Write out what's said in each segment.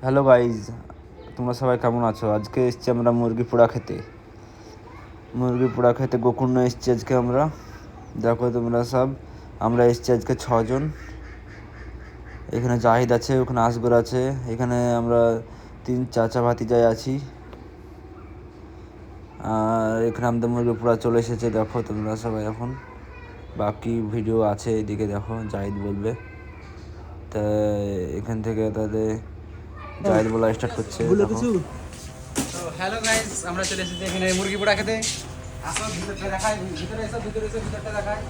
Hello guys, তোমরা সবাই কেমন আছো? আজকে এসছি আমরা মুরগি পোড়া খেতে গোকুণ্য এসছি আজকে আমরা। দেখো তোমরা সব, আমরা এসছি আজকে 6 জন। এখানে জাহিদ আছে, ওখানে আসগর আছে, এখানে আমরা 3 চাচা ভাতিজাই আছি। আর এখানে আমাদের মুরগি পোড়া চলে এসেছে, দেখো তোমরা সবাই। এখন বাকি ভিডিও আছে, এদিকে দেখো, জাহিদ বলবে। তা এখান থেকে তাদের জাহিদ বলা স্টার্ট করছে। হ্যালো গাইস, আমরা চলে এসেছি এখানে মুরগি পোড়া খেতে। আসো ভিতরটা দেখাই, ভিতরে এসো, ভিতরটা দেখাই।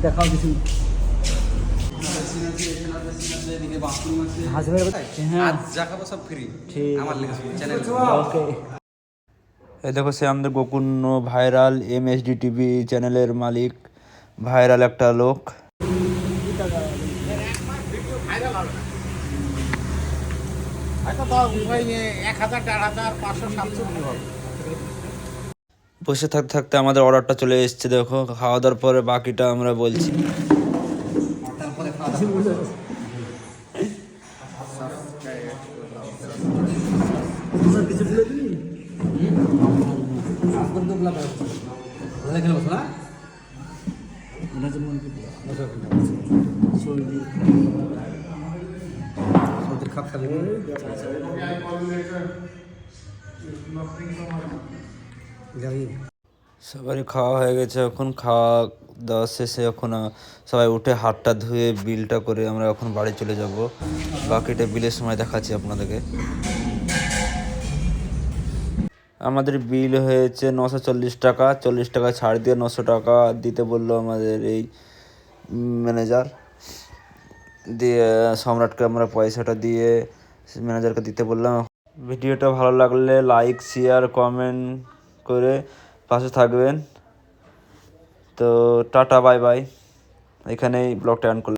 দেখাও কিছু। এই দেখো, সে আমাদের গোকুণ্য ভাইরাল MSD টিভি চ্যানেলের মালিক, ভাইরাল একটা লোক। বসে থাকতে থাকতে আমাদের অর্ডারটা চলে এসেছে। দেখো, খাওয়া দাওয়ার পরে বাকিটা আমরা বলছি। সবারই খাওয়া হয়ে গেছে। এখন খাওয়া দাওয়া শেষে এখন সবাই উঠে হাতটা ধুয়ে বিলটা করে আমরা এখন বাড়ি চলে যাব। বাকিটা বিলের সময় দেখাচ্ছি আপনাদেরকে। আমাদের বিল হয়েছে 940 টাকা। 40 টাকা ছাড় দিয়ে 900 টাকা দিতে বললো আমাদের এই ম্যানেজার। দিয়ে সম্রাটকে আমরা পয়সাটা দিয়ে ম্যানেজারকে দিতে বললাম। ভিডিওটা ভালো লাগলে লাইক, শেয়ার, কমেন্ট করে পাশে থাকবেন। তো টাটা, বাই বাই। এখানেই ব্লগটা এন্ড করলাম।